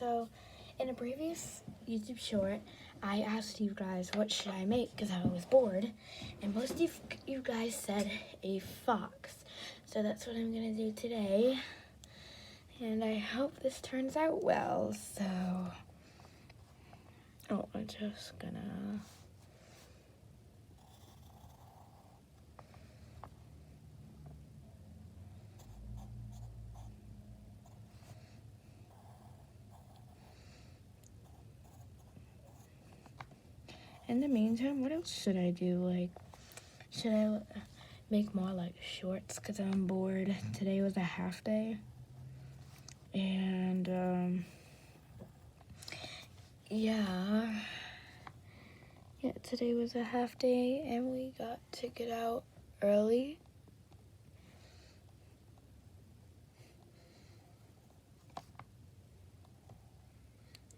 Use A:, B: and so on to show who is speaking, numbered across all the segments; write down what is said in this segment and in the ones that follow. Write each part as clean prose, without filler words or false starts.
A: So in a previous YouTube short, I asked you guys what should I make because I was bored, and most of you guys said a fox. So that's what I'm gonna do today, and I hope this turns out well. So, I'm just gonna. In the meantime, what else should I do? Like, should I make more like shorts because I'm bored? Today was a half day. And, yeah, today was a half day and we got to get out early.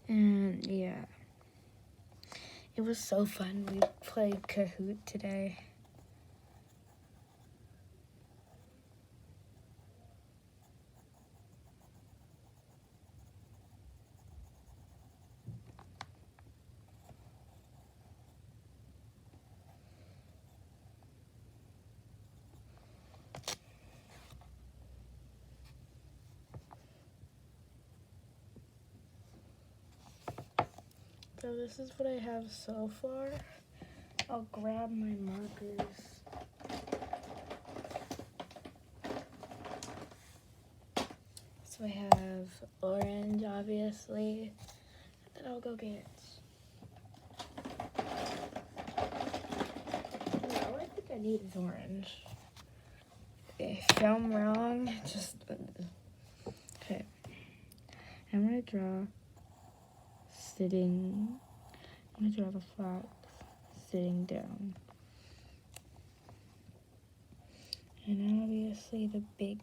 A: And, yeah. It was so fun. We played Kahoot today. So this is what I have so far. I'll grab my markers. So I have orange, obviously. Then I'll go get. No, I think I need is orange. If I'm wrong, just okay. I'm gonna draw sitting. I'm gonna draw the fox sitting down, and obviously the big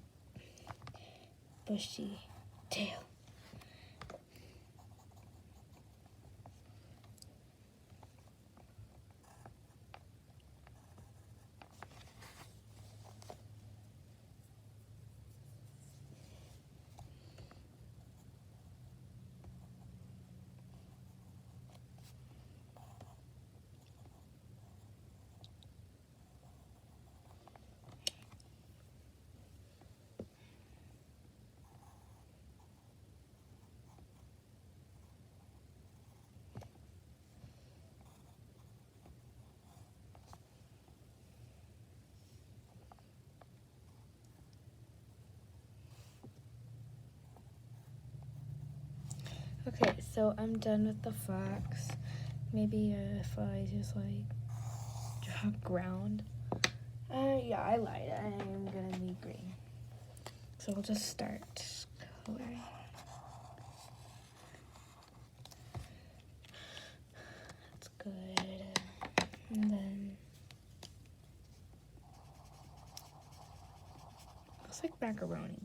A: bushy tail. Okay, so I'm done with the fox. Maybe if I just like draw ground. Yeah, I lied. I'm gonna need green. So we'll just start coloring. That's good. And then looks like macaroni.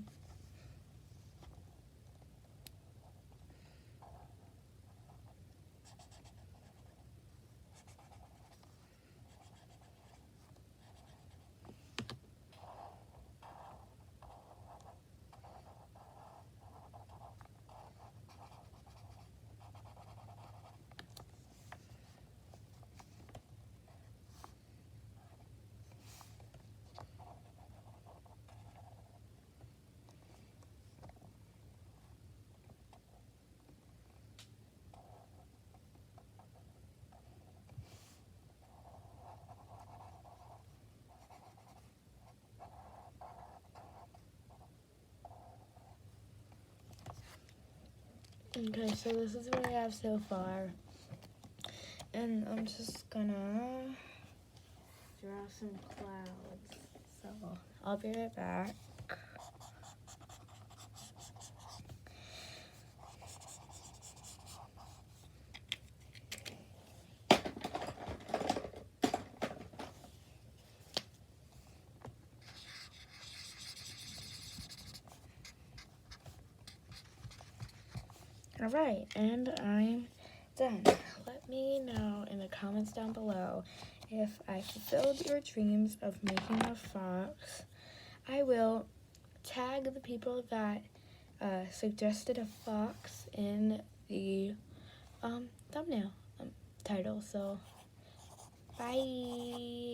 A: Okay, so this is what I have so far. And I'm just gonna draw some clouds. So I'll be right back. Alright, and I'm done. Let me know in the comments down below if I fulfilled your dreams of making a fox. I will tag the people that suggested a fox in the thumbnail title. So, bye.